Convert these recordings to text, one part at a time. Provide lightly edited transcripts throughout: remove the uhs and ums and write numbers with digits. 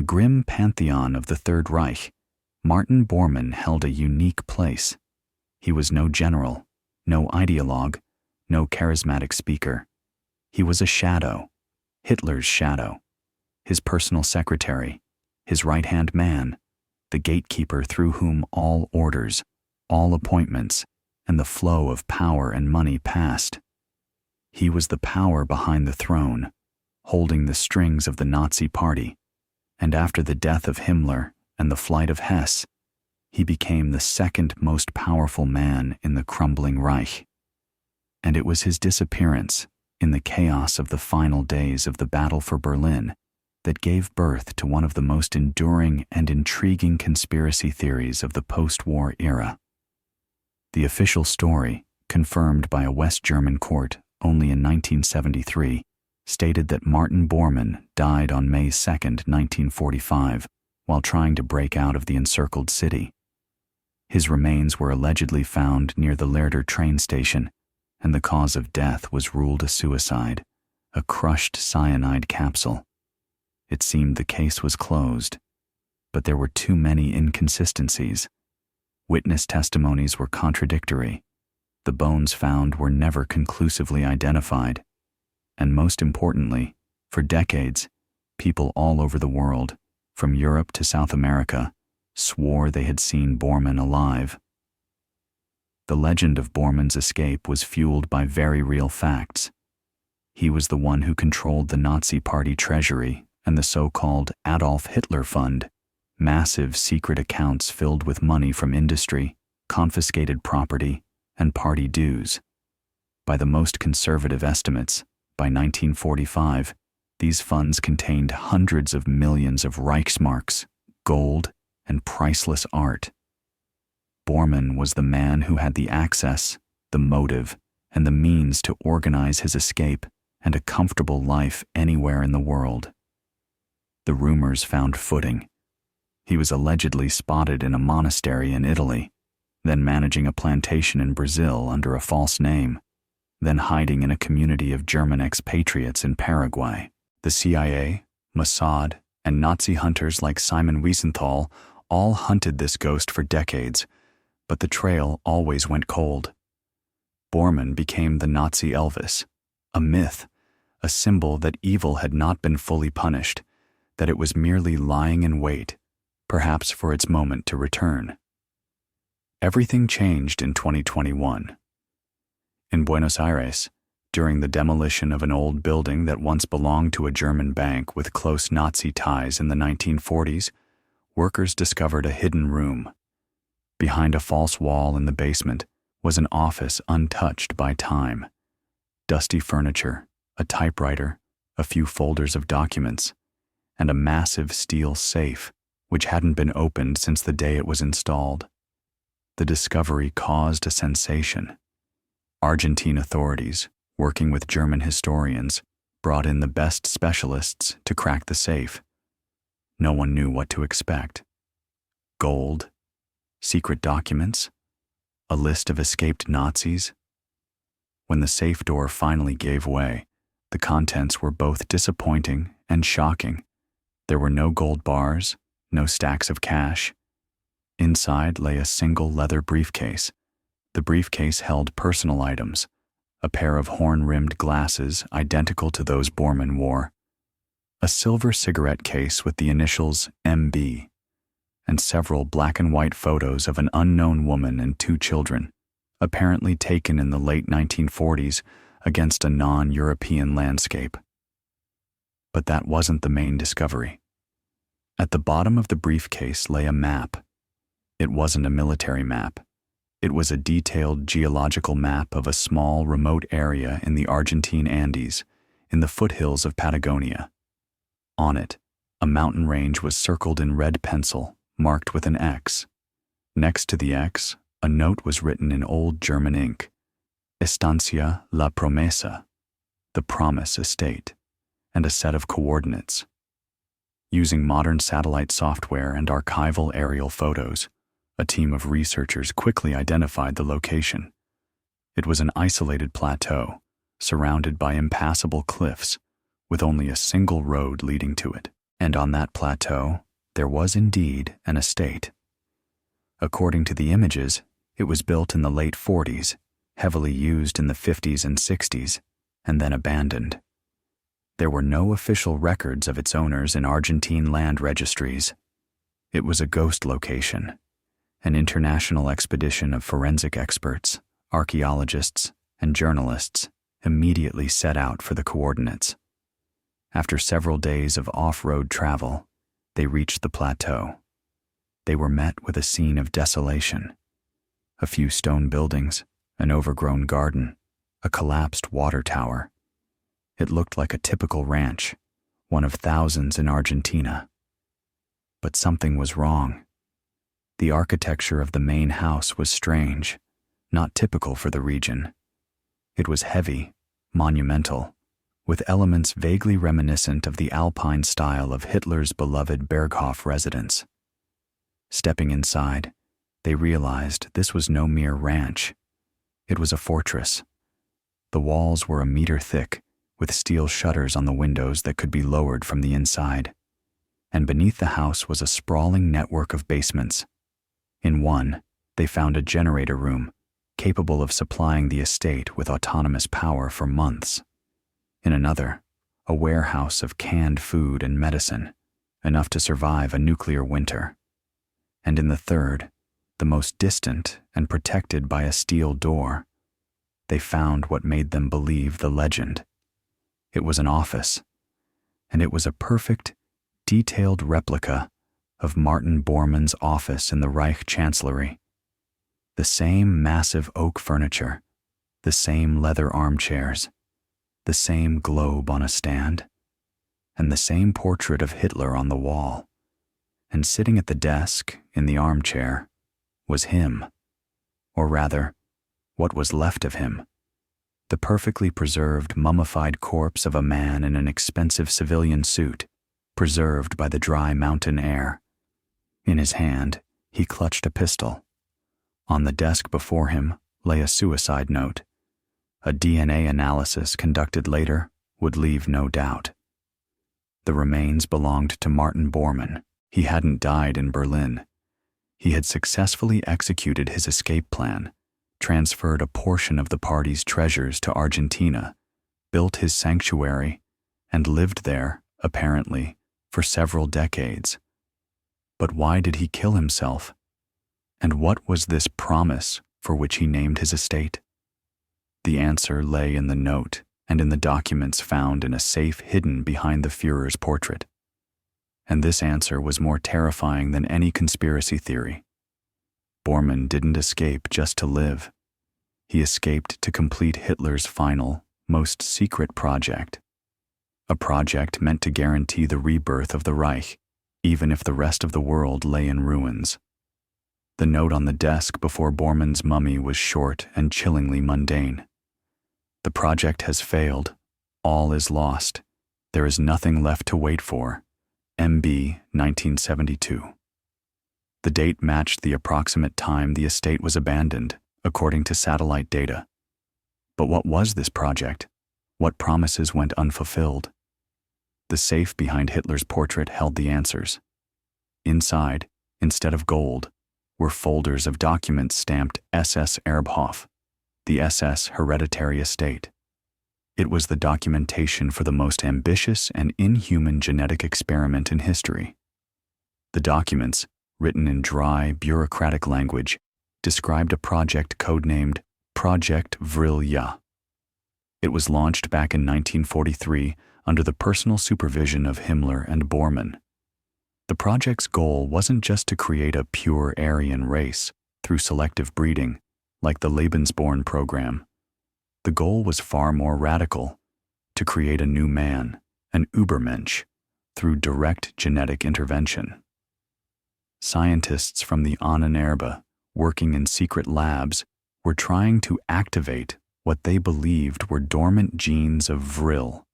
grim pantheon of the Third Reich, Martin Bormann held a unique place. He was no general, no ideologue, no charismatic speaker. He was a shadow, Hitler's shadow, his personal secretary, his right-hand man, the gatekeeper through whom all orders, all appointments, and the flow of power and money passed. He was the power behind the throne, holding the strings of the Nazi Party, and after the death of Himmler and the flight of Hess, he became the second most powerful man in the crumbling Reich. And it was his disappearance, in the chaos of the final days of the battle for Berlin, that gave birth to one of the most enduring and intriguing conspiracy theories of the post-war era. The official story, confirmed by a West German court only in 1973, stated that Martin Bormann died on May 2, 1945, while trying to break out of the encircled city. His remains were allegedly found near the Lehrter train station, and the cause of death was ruled a suicide, a crushed cyanide capsule. It seemed the case was closed, but there were too many inconsistencies. Witness testimonies were contradictory. The bones found were never conclusively identified. And most importantly, for decades, people all over the world, from Europe to South America, swore they had seen Bormann alive. The legend of Bormann's escape was fueled by very real facts. He was the one who controlled the Nazi Party treasury and the so-called Adolf Hitler Fund, massive secret accounts filled with money from industry, confiscated property, and party dues. By the most conservative estimates, by 1945, these funds contained hundreds of millions of Reichsmarks, gold, and priceless art. Bormann was the man who had the access, the motive, and the means to organize his escape and a comfortable life anywhere in the world. The rumors found footing. He was allegedly spotted in a monastery in Italy, then managing a plantation in Brazil under a false name, then hiding in a community of German expatriates in Paraguay. The CIA, Mossad, and Nazi hunters like Simon Wiesenthal all hunted this ghost for decades, but the trail always went cold. Bormann became the Nazi Elvis, a myth, a symbol that evil had not been fully punished, that it was merely lying in wait, perhaps for its moment to return. Everything changed in 2021. In Buenos Aires, during the demolition of an old building that once belonged to a German bank with close Nazi ties in the 1940s, workers discovered a hidden room. Behind a false wall in the basement was an office untouched by time. Dusty furniture, a typewriter, a few folders of documents, and a massive steel safe, which hadn't been opened since the day it was installed. The discovery caused a sensation. Argentine authorities, working with German historians, brought in the best specialists to crack the safe. No one knew what to expect. Gold, secret documents, a list of escaped Nazis. When the safe door finally gave way, the contents were both disappointing and shocking. There were no gold bars, no stacks of cash. Inside lay a single leather briefcase. The briefcase held personal items, a pair of horn-rimmed glasses identical to those Bormann wore, a silver cigarette case with the initials MB, and several black and white photos of an unknown woman and two children, apparently taken in the late 1940s against a non-European landscape. But that wasn't the main discovery. At the bottom of the briefcase lay a map. It wasn't a military map. It was a detailed geological map of a small, remote area in the Argentine Andes, in the foothills of Patagonia. On it, a mountain range was circled in red pencil, marked with an X. Next to the X, a note was written in Old German ink: Estancia La Promesa, the Promise Estate, and a set of coordinates. Using modern satellite software and archival aerial photos, a team of researchers quickly identified the location. It was an isolated plateau, surrounded by impassable cliffs, with only a single road leading to it. And on that plateau, there was indeed an estate. According to the images, it was built in the late 40s, heavily used in the 50s and 60s, and then abandoned. There were no official records of its owners in Argentine land registries. It was a ghost location. An international expedition of forensic experts, archaeologists, and journalists immediately set out for the coordinates. After several days of off-road travel, they reached the plateau. They were met with a scene of desolation. A few stone buildings, an overgrown garden, a collapsed water tower. It looked like a typical ranch, one of thousands in Argentina. But something was wrong. The architecture of the main house was strange, not typical for the region. It was heavy, monumental, with elements vaguely reminiscent of the Alpine style of Hitler's beloved Berghof residence. Stepping inside, they realized this was no mere ranch. It was a fortress. The walls were a meter thick, with steel shutters on the windows that could be lowered from the inside. And beneath the house was a sprawling network of basements. In one, they found a generator room, capable of supplying the estate with autonomous power for months. In another, a warehouse of canned food and medicine, enough to survive a nuclear winter. And in the third, the most distant and protected by a steel door, they found what made them believe the legend. It was an office, and it was a perfect, detailed replica of Martin Bormann's office in the Reich Chancellery. The same massive oak furniture, the same leather armchairs, the same globe on a stand, and the same portrait of Hitler on the wall. And sitting at the desk, in the armchair, was him. Or rather, what was left of him. The perfectly preserved, mummified corpse of a man in an expensive civilian suit, preserved by the dry mountain air. In his hand, he clutched a pistol. On the desk before him lay a suicide note. A DNA analysis conducted later would leave no doubt. The remains belonged to Martin Bormann. He hadn't died in Berlin. He had successfully executed his escape plan, transferred a portion of the party's treasures to Argentina, built his sanctuary, and lived there, apparently, for several decades. But why did he kill himself? And what was this promise for which he named his estate? The answer lay in the note and in the documents found in a safe hidden behind the Führer's portrait. And this answer was more terrifying than any conspiracy theory. Bormann didn't escape just to live. He escaped to complete Hitler's final, most secret project. A project meant to guarantee the rebirth of the Reich, even if the rest of the world lay in ruins. The note on the desk before Bormann's mummy was short and chillingly mundane. The project has failed. All is lost. There is nothing left to wait for. MB 1972. The date matched the approximate time the estate was abandoned, according to satellite data. But what was this project? What promises went unfulfilled? The safe behind Hitler's portrait held the answers. Inside, instead of gold, were folders of documents stamped SS Erbhof, the SS hereditary estate. It was the documentation for the most ambitious and inhuman genetic experiment in history. The documents, written in dry, bureaucratic language, described a project codenamed Project Vril. It was launched back in 1943 under the personal supervision of Himmler and Bormann. The project's goal wasn't just to create a pure Aryan race through selective breeding, like the Lebensborn program. The goal was far more radical, to create a new man, an Übermensch, through direct genetic intervention. Scientists from the Ahnenerbe, working in secret labs, were trying to activate what they believed were dormant genes of Vril,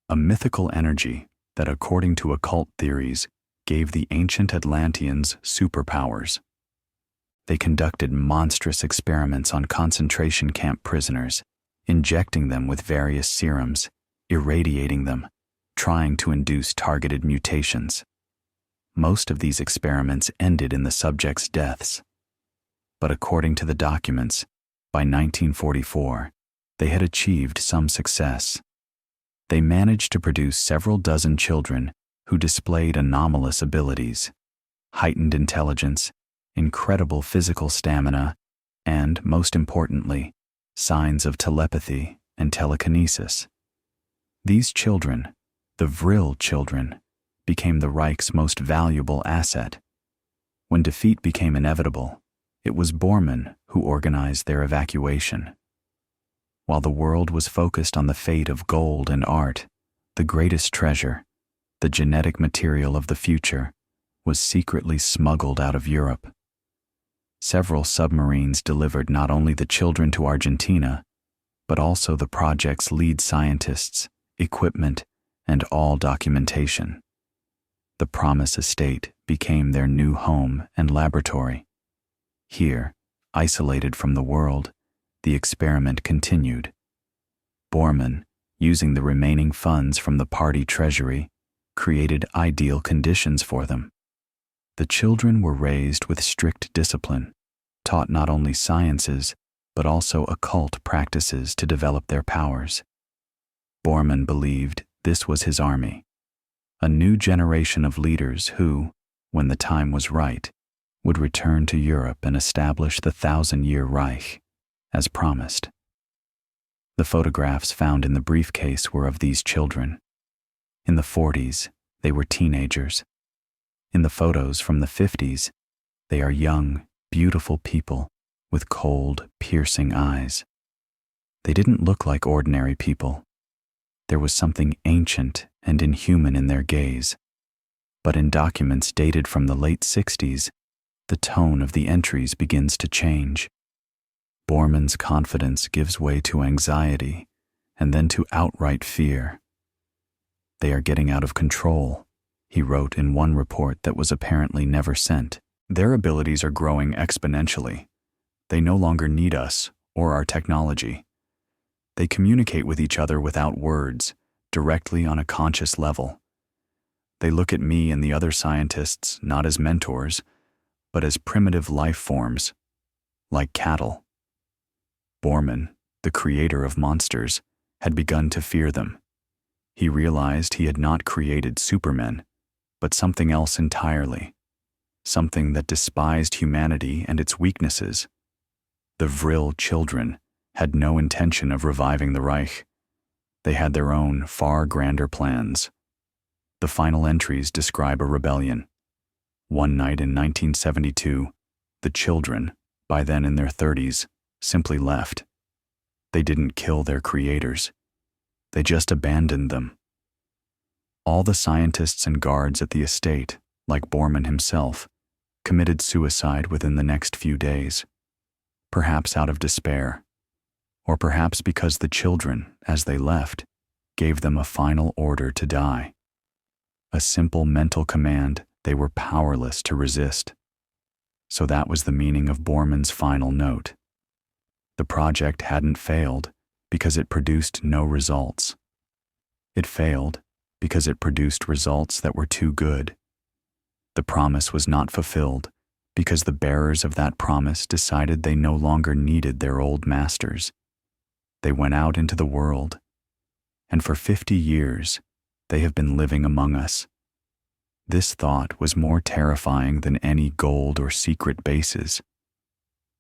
a mythical energy that, according to occult theories, gave the ancient Atlanteans superpowers. They conducted monstrous experiments on concentration camp prisoners, injecting them with various serums, irradiating them, trying to induce targeted mutations. Most of these experiments ended in the subjects' deaths. But according to the documents, by 1944, they had achieved some success. They managed to produce several dozen children who displayed anomalous abilities, heightened intelligence, incredible physical stamina, and, most importantly, signs of telepathy and telekinesis. These children, the Vril children, became the Reich's most valuable asset. When defeat became inevitable, it was Bormann who organized their evacuation. While the world was focused on the fate of gold and art, the greatest treasure, the genetic material of the future, was secretly smuggled out of Europe. Several submarines delivered not only the children to Argentina, but also the project's lead scientists, equipment, and all documentation. The Promise Estate became their new home and laboratory. Here, isolated from the world, the experiment continued. Bormann, using the remaining funds from the party treasury, created ideal conditions for them. The children were raised with strict discipline, taught not only sciences, but also occult practices to develop their powers. Bormann believed this was his army, a new generation of leaders who, when the time was right, would return to Europe and establish the 1,000-year Reich, as promised. The photographs found in the briefcase were of these children. In the 40s, they were teenagers. In the photos from the 50s, they are young, beautiful people with cold, piercing eyes. They didn't look like ordinary people. There was something ancient and inhuman in their gaze. But in documents dated from the late 60s, the tone of the entries begins to change. Bormann's confidence gives way to anxiety and then to outright fear. "They are getting out of control," he wrote in one report that was apparently never sent. "Their abilities are growing exponentially. They no longer need us or our technology. They communicate with each other without words, directly on a conscious level. They look at me and the other scientists not as mentors, but as primitive life forms, like cattle." Bormann, the creator of monsters, had begun to fear them. He realized he had not created supermen, but something else entirely, something that despised humanity and its weaknesses. The Vril children had no intention of reviving the Reich. They had their own, far grander plans. The final entries describe a rebellion. One night in 1972, the children, by then in their 30s, simply left. They didn't kill their creators. They just abandoned them. All the scientists and guards at the estate, like Bormann himself, committed suicide within the next few days, perhaps out of despair, or perhaps because the children, as they left, gave them a final order to die. A simple mental command they were powerless to resist. So that was the meaning of Bormann's final note. The project hadn't failed because it produced no results. It failed because it produced results that were too good. The promise was not fulfilled because the bearers of that promise decided they no longer needed their old masters. They went out into the world, and for 50 years, they have been living among us. This thought was more terrifying than any gold or secret bases.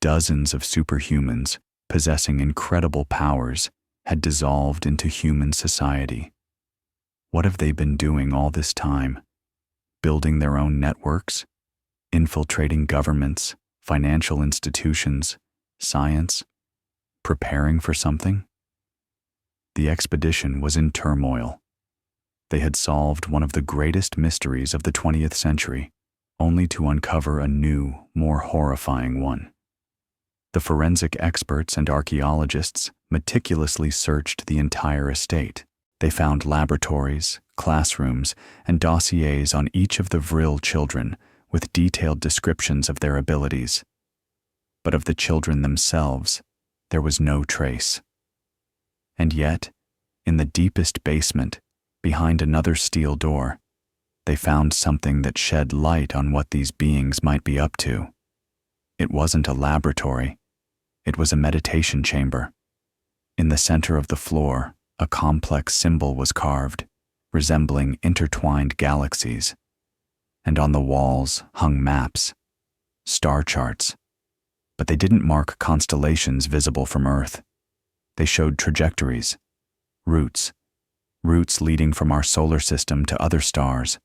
Dozens of superhumans, possessing incredible powers, had dissolved into human society. What have they been doing all this time? Building their own networks? Infiltrating governments, financial institutions, science? Preparing for something? The expedition was in turmoil. They had solved one of the greatest mysteries of the 20th century, only to uncover a new, more horrifying one. The forensic experts and archaeologists meticulously searched the entire estate. They found laboratories, classrooms, and dossiers on each of the Vril children with detailed descriptions of their abilities. But of the children themselves, there was no trace. And yet, in the deepest basement, Behind another steel door, they found something that shed light on what these beings might be up to. It wasn't a laboratory. It was a meditation chamber. In the center of the floor, a complex symbol was carved, resembling intertwined galaxies. And on the walls hung maps, star charts. But they didn't mark constellations visible from Earth. They showed trajectories, routes leading from our solar system to other stars,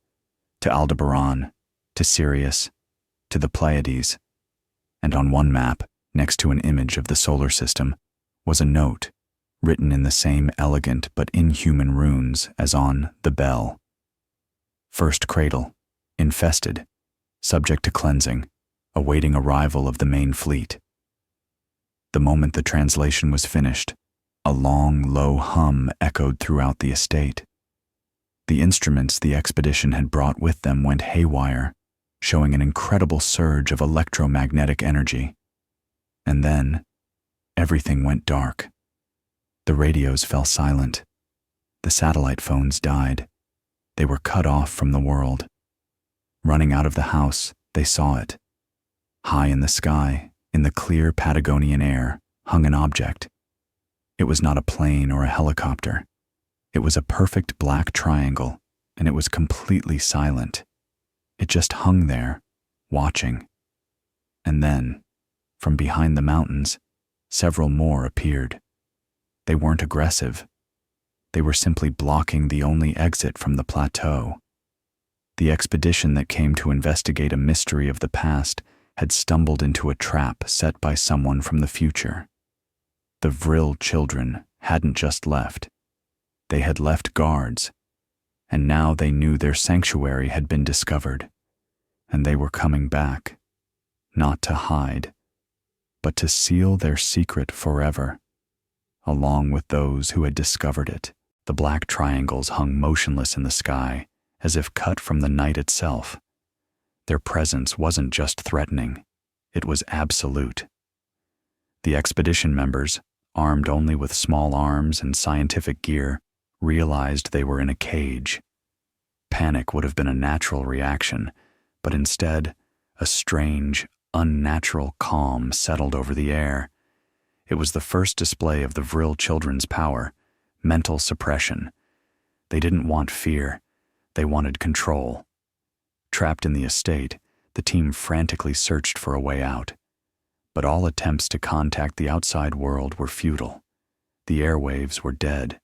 to Aldebaran, to Sirius, to the Pleiades. And on one map, next to an image of the solar system, was a note written in the same elegant but inhuman runes as on the bell. First cradle, infested, subject to cleansing, awaiting arrival of the main fleet. The moment the translation was finished, a long, low hum echoed throughout the estate. The instruments the expedition had brought with them went haywire, showing an incredible surge of electromagnetic energy. And then, everything went dark. The radios fell silent. The satellite phones died. They were cut off from the world. Running out of the house, they saw it. High in the sky, in the clear Patagonian air, hung an object. It was not a plane or a helicopter. It was a perfect black triangle, and it was completely silent. It just hung there, watching. And then, from behind the mountains, several more appeared. They weren't aggressive. They were simply blocking the only exit from the plateau. The expedition that came to investigate a mystery of the past had stumbled into a trap set by someone from the future. The Vril children hadn't just left. They had left guards, and now they knew their sanctuary had been discovered, and they were coming back, not to hide, but to seal their secret forever. Along with those who had discovered it, the black triangles hung motionless in the sky, as if cut from the night itself. Their presence wasn't just threatening, it was absolute. The expedition members, armed only with small arms and scientific gear, realized they were in a cage. Panic would have been a natural reaction, but instead, a strange, unnatural calm settled over the air. It was the first display of the Vril children's power, mental suppression. They didn't want fear, they wanted control. Trapped in the estate, the team frantically searched for a way out. But all attempts to contact the outside world were futile. The airwaves were dead.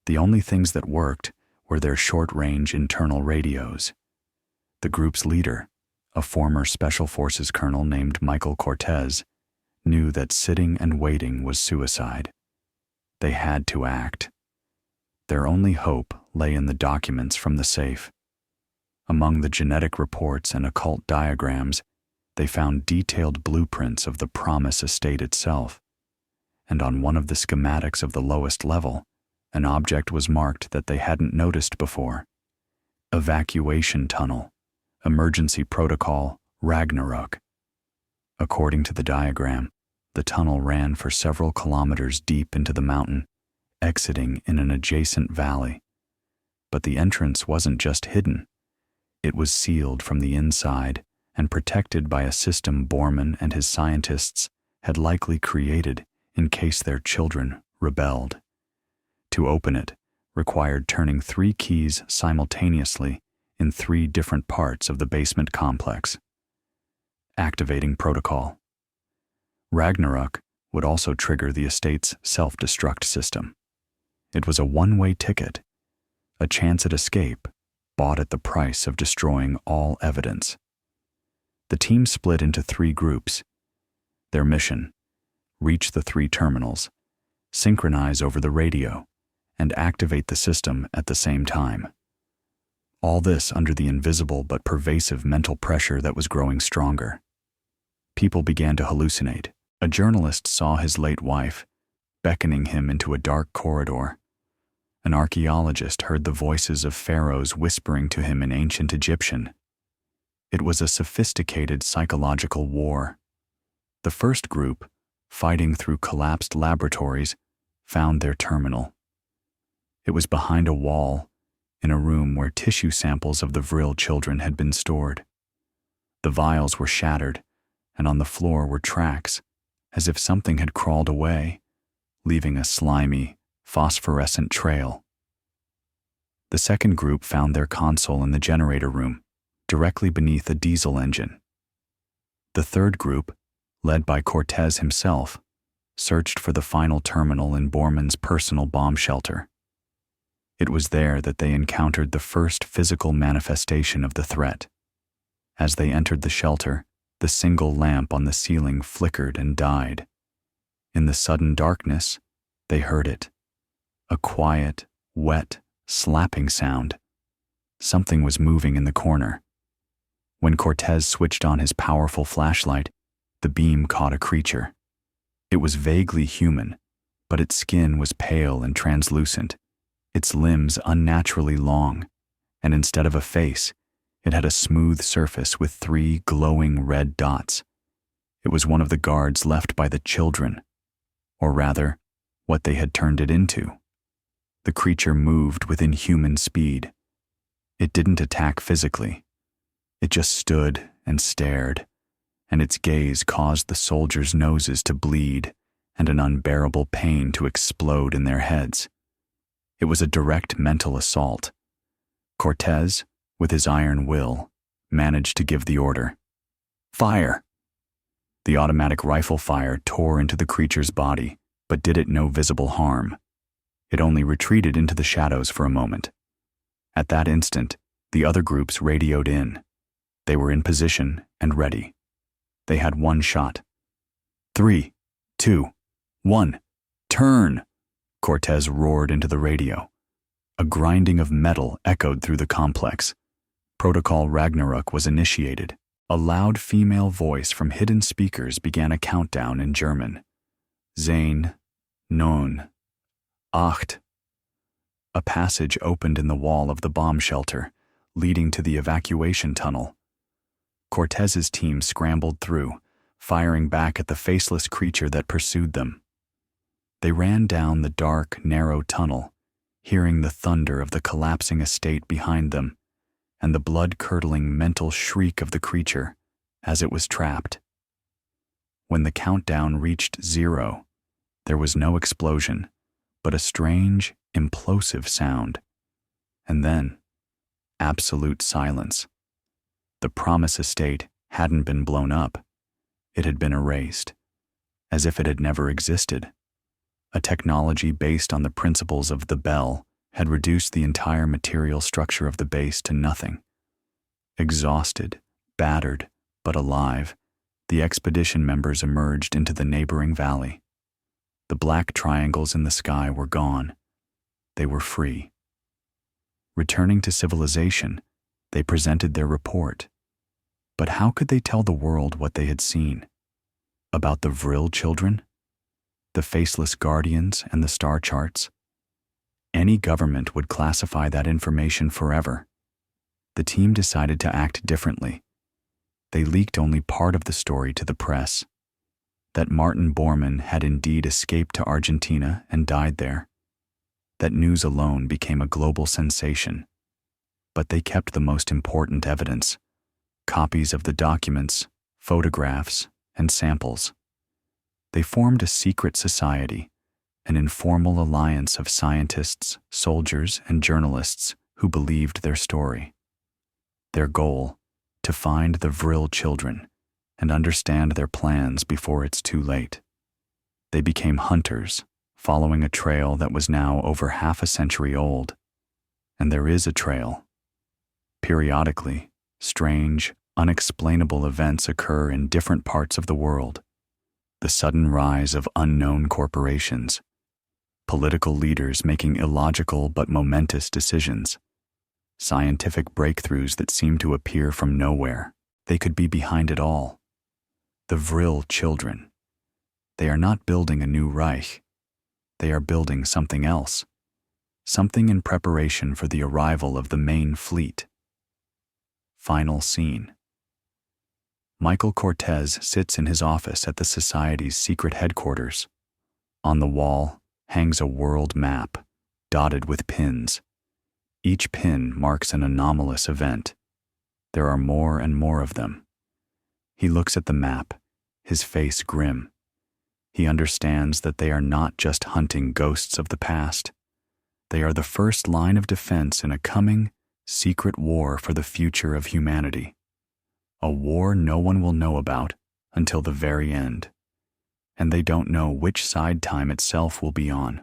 The only things that worked were their short-range internal radios. The group's leader, a former Special Forces colonel named Michael Cortez, knew that sitting and waiting was suicide. They had to act. Their only hope lay in the documents from the safe. Among the genetic reports and occult diagrams, they found detailed blueprints of the Promise estate itself. And on one of the schematics of the lowest level, an object was marked that they hadn't noticed before. Evacuation tunnel, emergency protocol, Ragnarok. According to the diagram, the tunnel ran for several kilometers deep into the mountain, exiting in an adjacent valley. But the entrance wasn't just hidden. It was sealed from the inside and protected by a system Borman and his scientists had likely created in case their children rebelled. To open it required turning 3 keys simultaneously in 3 different parts of the basement complex. Activating protocol. Ragnarok would also trigger the estate's self-destruct system. It was a one-way ticket, a chance at escape, bought at the price of destroying all evidence. The team split into 3 groups. Their mission: reach the 3 terminals, synchronize over the radio, and activate the system at the same time. All this under the invisible but pervasive mental pressure that was growing stronger. People began to hallucinate. A journalist saw his late wife, beckoning him into a dark corridor. An archaeologist heard the voices of pharaohs whispering to him in ancient Egyptian. It was a sophisticated psychological war. The first group, fighting through collapsed laboratories, found their terminal. It was behind a wall, in a room where tissue samples of the Vril children had been stored. The vials were shattered, and on the floor were tracks, as if something had crawled away, leaving a slimy, phosphorescent trail. The second group found their console in the generator room, directly beneath a diesel engine. The third group, led by Cortez himself, searched for the final terminal in Borman's personal bomb shelter. It was there that they encountered the first physical manifestation of the threat. As they entered the shelter, the single lamp on the ceiling flickered and died. In the sudden darkness, they heard it. A quiet, wet, slapping sound. Something was moving in the corner. When Cortez switched on his powerful flashlight, the beam caught a creature. It was vaguely human, but its skin was pale and translucent, its limbs unnaturally long, and instead of a face, it had a smooth surface with 3 glowing red dots. It was one of the guards left by the children, or rather, what they had turned it into. The creature moved with inhuman speed. It didn't attack physically. It just stood and stared, and its gaze caused the soldiers' noses to bleed and an unbearable pain to explode in their heads. It was a direct mental assault. Cortez, with his iron will, managed to give the order. Fire! The automatic rifle fire tore into the creature's body, but did it no visible harm. It only retreated into the shadows for a moment. At that instant, the other groups radioed in. They were in position and ready. They had one shot. 3, 2, 1, turn! Cortez roared into the radio. A grinding of metal echoed through the complex. Protocol Ragnarok was initiated. A loud female voice from hidden speakers began a countdown in German. 10, 9, 8. A passage opened in the wall of the bomb shelter, leading to the evacuation tunnel. Cortez's team scrambled through, firing back at the faceless creature that pursued them. They ran down the dark, narrow tunnel, hearing the thunder of the collapsing estate behind them and the blood-curdling mental shriek of the creature as it was trapped. When the countdown reached 0, there was no explosion, but a strange, implosive sound. And then, absolute silence. The Promise Estate hadn't been blown up. It had been erased, as if it had never existed. A technology based on the principles of the Bell had reduced the entire material structure of the base to nothing. Exhausted, battered, but alive, the expedition members emerged into the neighboring valley. The black triangles in the sky were gone. They were free. Returning to civilization, they presented their report. But how could they tell the world what they had seen? About the Vril children? The faceless guardians and the star charts? Any government would classify that information forever. The team decided to act differently. They leaked only part of the story to the press. That Martin Bormann had indeed escaped to Argentina and died there. That news alone became a global sensation. But they kept the most important evidence: copies of the documents, photographs, and samples. They formed a secret society, an informal alliance of scientists, soldiers, and journalists who believed their story. Their goal: to find the Vril children and understand their plans before it's too late. They became hunters, following a trail that was now over half a century old. And there is a trail. Periodically, strange, unexplainable events occur in different parts of the world. The sudden rise of unknown corporations, political leaders making illogical but momentous decisions, scientific breakthroughs that seem to appear from nowhere. They could be behind it all. The Vril children. They are not building a new Reich. They are building something else. Something in preparation for the arrival of the main fleet. Final scene. Michael Cortez sits in his office at the Society's secret headquarters. On the wall hangs a world map, dotted with pins. Each pin marks an anomalous event. There are more and more of them. He looks at the map, his face grim. He understands that they are not just hunting ghosts of the past. They are the first line of defense in a coming, secret war for the future of humanity. A war no one will know about until the very end. And they don't know which side time itself will be on.